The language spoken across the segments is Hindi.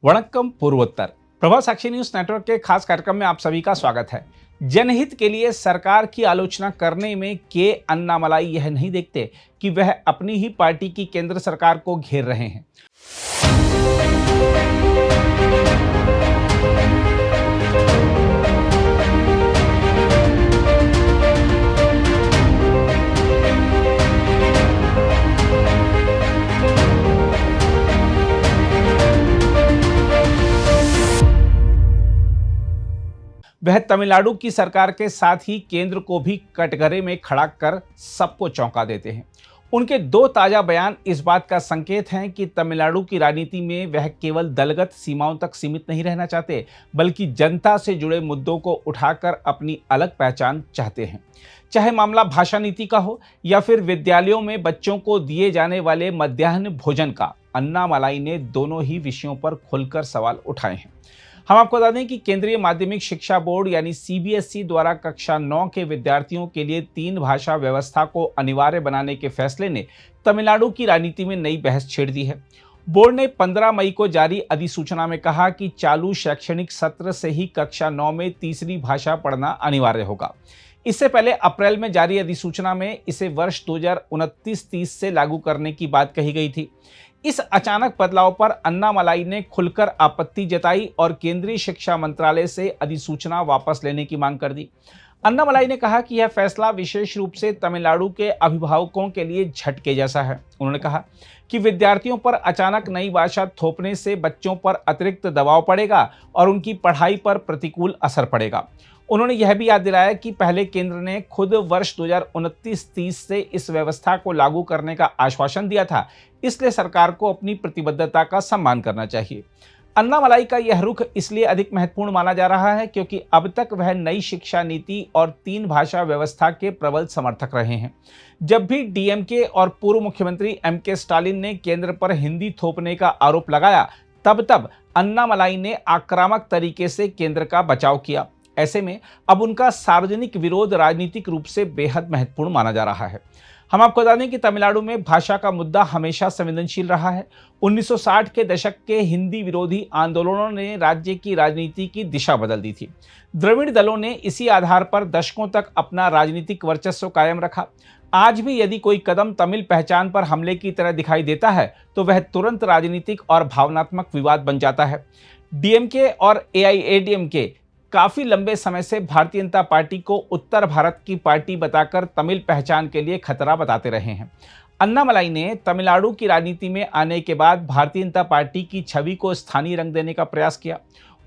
वणक्कम पूर्वोत्तर। प्रभा साक्षी न्यूज नेटवर्क के खास कार्यक्रम में आप सभी का स्वागत है। जनहित के लिए सरकार की आलोचना करने में के अन्नामलाई यह नहीं देखते कि वह अपनी ही पार्टी की केंद्र सरकार को घेर रहे हैं। वह तमिलनाडु की सरकार के साथ ही केंद्र को भी कटघरे में खड़ा कर सबको चौंका देते हैं। उनके दो ताजा बयान इस बात का संकेत हैं कि तमिलनाडु की राजनीति में वह केवल दलगत सीमाओं तक सीमित नहीं रहना चाहते, बल्कि जनता से जुड़े मुद्दों को उठाकर अपनी अलग पहचान चाहते हैं। चाहे मामला भाषा नीति का हो या फिर विद्यालयों में बच्चों को दिए जाने वाले मध्याह्न भोजन का, अन्नामलाई ने दोनों ही विषयों पर खुलकर सवाल उठाए हैं। हम आपको बता दें कि केंद्रीय माध्यमिक शिक्षा बोर्ड यानी सीबीएसई द्वारा कक्षा 9 के विद्यार्थियों के लिए 3 भाषा व्यवस्था को अनिवार्य बनाने के फैसले ने तमिलनाडु की राजनीति में नई बहस छेड़ दी है। बोर्ड ने 15 मई को जारी अधिसूचना में कहा कि चालू शैक्षणिक सत्र से ही कक्षा 9 में तीसरी भाषा पढ़ना अनिवार्य होगा। इससे पहले अप्रैल में जारी अधिसूचना में इसे वर्ष 2029-30 से लागू करने की बात कही गई थी। इस अचानक बदलाव पर अन्नामलाई ने खुलकर आपत्ति जताई और केंद्रीय शिक्षा मंत्रालय से अधिसूचना वापस लेने की मांग कर दी। अन्नामलाई ने कहा कि यह फैसला विशेष रूप से तमिलनाडु के अभिभावकों के लिए झटके जैसा है। उन्होंने कहा कि विद्यार्थियों पर अचानक नई भाषा थोपने से बच्चों पर अतिरिक्त दबाव पड़ेगा और उनकी पढ़ाई पर प्रतिकूल असर पड़ेगा। उन्होंने यह भी याद दिलाया कि पहले केंद्र ने खुद वर्ष 2029-30 से इस व्यवस्था को लागू करने का आश्वासन दिया था, इसलिए सरकार को अपनी प्रतिबद्धता का सम्मान करना चाहिए। अन्नामलाई का यह रुख इसलिए अधिक महत्वपूर्ण माना जा रहा है क्योंकि अब तक वह नई शिक्षा नीति और 3 भाषा व्यवस्था के प्रबल समर्थक रहे हैं। जब भी डीएमके और पूर्व मुख्यमंत्री एमके स्टालिन ने केंद्र पर हिंदी थोपने का आरोप लगाया, तब अन्नामलाई ने आक्रामक तरीके से केंद्र का बचाव किया। ऐसे में अब उनका सार्वजनिक विरोध राजनीतिक रूप से बेहद महत्वपूर्ण माना जा रहा है। हम आपको बता दें कि तमिलनाडु में भाषा का मुद्दा हमेशा संवेदनशील रहा है। 1960 के दशक के हिंदी विरोधी आंदोलनों ने राज्य की राजनीति की दिशा बदल दी थी। द्रविड़ दलों ने इसी आधार पर दशकों तक अपना राजनीतिक वर्चस्व कायम रखा। आज भी यदि कोई कदम तमिल पहचान पर हमले की तरह दिखाई देता है तो वह तुरंत राजनीतिक और भावनात्मक विवाद बन जाता है। डीएमके और एआईएडीएमके काफी लंबे समय से भारतीय जनता पार्टी को उत्तर भारत की पार्टी बताकर तमिल पहचान के लिए खतरा बताते रहे हैं। अन्नामलाई ने तमिलनाडु की राजनीति में आने के बाद भारतीय जनता पार्टी की छवि को स्थानीय रंग देने का प्रयास किया।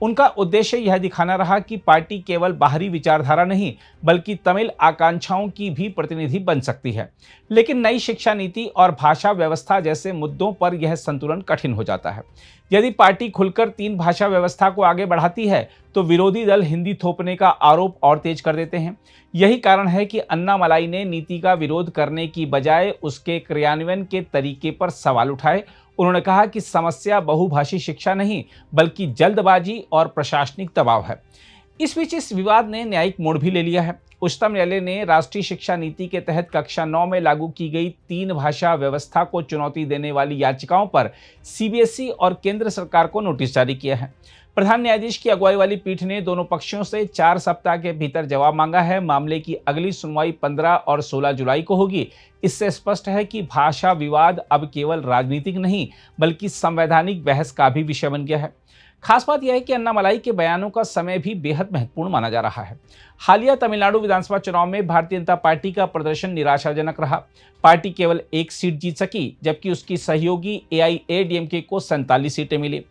उनका उद्देश्य यह दिखाना रहा कि पार्टी केवल बाहरी विचारधारा नहीं बल्कि तमिल आकांक्षाओं की भी प्रतिनिधि बन सकती है। लेकिन नई शिक्षा नीति और भाषा व्यवस्था जैसे मुद्दों पर यह संतुलन कठिन हो जाता है। यदि पार्टी खुलकर 3 भाषा व्यवस्था को आगे बढ़ाती है तो विरोधी दल हिंदी थोपने का आरोप और तेज कर देते हैं। यही कारण है कि अन्नामलाई ने नीति का विरोध करने की बजाय उसके क्रियान्वयन के तरीके पर सवाल उठाए। उन्होंने कहा कि समस्या बहुभाषी शिक्षा नहीं बल्कि जल्दबाजी और प्रशासनिक दबाव है। इस बीच इस विवाद ने न्यायिक मोड़ भी ले लिया है। उच्चतम न्यायालय ने राष्ट्रीय शिक्षा नीति के तहत कक्षा 9 में लागू की गई 3 भाषा व्यवस्था को चुनौती देने वाली याचिकाओं पर सीबीएसई और केंद्र सरकार को नोटिस जारी किया है। प्रधान न्यायाधीश की अगुवाई वाली पीठ ने दोनों पक्षों से 4 सप्ताह के भीतर जवाब मांगा है। मामले की अगली सुनवाई 15 और 16 जुलाई को होगी। इससे स्पष्ट है कि भाषा विवाद अब केवल राजनीतिक नहीं बल्कि संवैधानिक बहस का भी विषय बन गया है। खास बात यह है कि अन्नामलाई के बयानों का समय भी बेहद महत्वपूर्ण माना जा रहा है। हालिया तमिलनाडु विधानसभा चुनाव में भारतीय जनता पार्टी का प्रदर्शन निराशाजनक रहा। पार्टी केवल 1 सीट जीत सकी जबकि उसकी सहयोगी एआईएडीएमके को 47 सीटें मिली।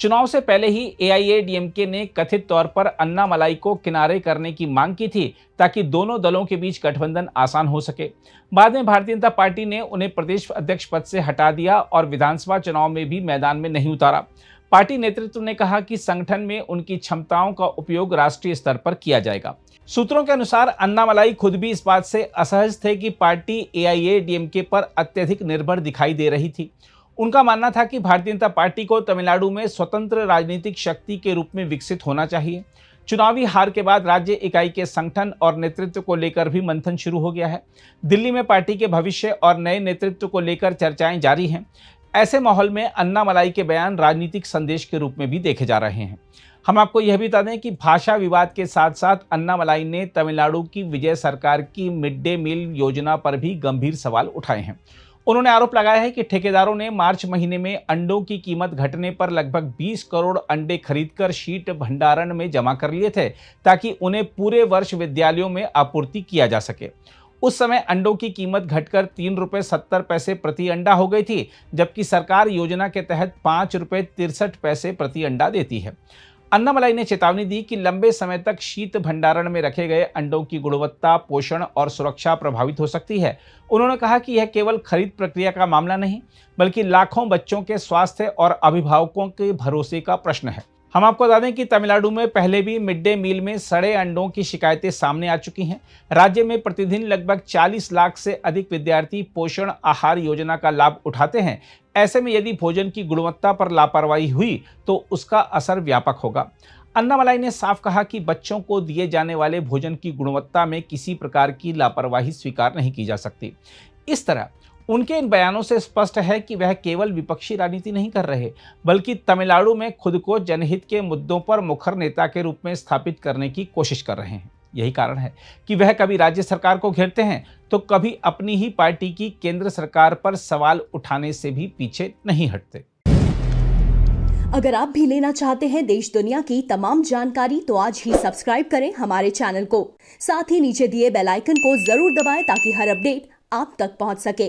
चुनाव से पहले ही एआईएडीएमके ने कथित तौर पर अन्नामलाई को किनारे करने की मांग की थी ताकि दोनों दलों के बीच गठबंधन आसान हो सके। बाद में भारतीय जनता पार्टी ने उन्हें प्रदेश अध्यक्ष पद से हटा दिया और विधानसभा चुनाव में भी मैदान में नहीं उतारा। पार्टी नेतृत्व ने कहा कि संगठन में उनकी क्षमताओं का उपयोग राष्ट्रीय स्तर पर किया जाएगा। सूत्रों के अनुसार अन्नामलाई खुद भी इस बात से असहज थे कि पार्टी एआईएडीएमके पर अत्यधिक निर्भर दिखाई दे रही थी। उनका मानना था कि भारतीय जनता पार्टी को तमिलनाडु में स्वतंत्र राजनीतिक शक्ति के रूप में विकसित होना चाहिए। चुनावी हार के बाद राज्य इकाई के संगठन और नेतृत्व को लेकर भी मंथन शुरू हो गया है। दिल्ली में पार्टी के भविष्य और नए नेतृत्व को लेकर चर्चाएं जारी हैं। ऐसे माहौल में अन्नामलाई के बयान राजनीतिक संदेश के रूप में भी देखे जा रहे हैं। हम आपको यह भी बता दें कि भाषा विवाद के साथ साथ अन्नामलाई ने तमिलनाडु की विजय सरकार की मिड डे मील योजना पर भी गंभीर सवाल उठाए हैं। उन्होंने आरोप लगाया है कि ठेकेदारों ने मार्च महीने में अंडों की कीमत घटने पर लगभग 20 करोड़ अंडे खरीदकर शीत भंडारण में जमा कर लिए थे, ताकि उन्हें पूरे वर्ष विद्यालयों में आपूर्ति किया जा सके। उस समय अंडों की कीमत घटकर ₹3.70 प्रति अंडा हो गई थी, जबकि सरकार योजना के तहत ₹5.63 प्रति अंडा देती है। अन्नामलाई ने चेतावनी दी कि लंबे समय तक शीत भंडारण में रखे गए अंडों की गुणवत्ता, पोषण और सुरक्षा प्रभावित हो सकती है। उन्होंने कहा कि यह केवल खरीद प्रक्रिया का मामला नहीं, बल्कि लाखों बच्चों के स्वास्थ्य और अभिभावकों के भरोसे का प्रश्न है। हम आपको बता दें कि तमिलनाडु में पहले भी मिड डे मील में सड़े अंडों की शिकायतें सामने आ चुकी हैं। राज्य में प्रतिदिन लगभग 40 लाख से अधिक विद्यार्थी पोषण आहार योजना का लाभ उठाते हैं। ऐसे में यदि भोजन की गुणवत्ता पर लापरवाही हुई तो उसका असर व्यापक होगा। अन्नामलाई ने साफ कहा कि बच्चों को दिए जाने वाले भोजन की गुणवत्ता में किसी प्रकार की लापरवाही स्वीकार नहीं की जा सकती। इस तरह उनके इन बयानों से स्पष्ट है कि वह केवल विपक्षी राजनीति नहीं कर रहे, बल्कि तमिलनाडु में खुद को जनहित के मुद्दों पर मुखर नेता के रूप में स्थापित करने की कोशिश कर रहे हैं। यही कारण है कि वह कभी राज्य सरकार को घेरते हैं तो कभी अपनी ही पार्टी की केंद्र सरकार पर सवाल उठाने से भी पीछे नहीं हटते। अगर आप भी लेना चाहते हैं देश दुनिया की तमाम जानकारी तो आज ही सब्सक्राइब करें हमारे चैनल को। साथ ही नीचे दिए बेल आइकन को जरूर दबाएं ताकि हर अपडेट आप तक पहुंच सके।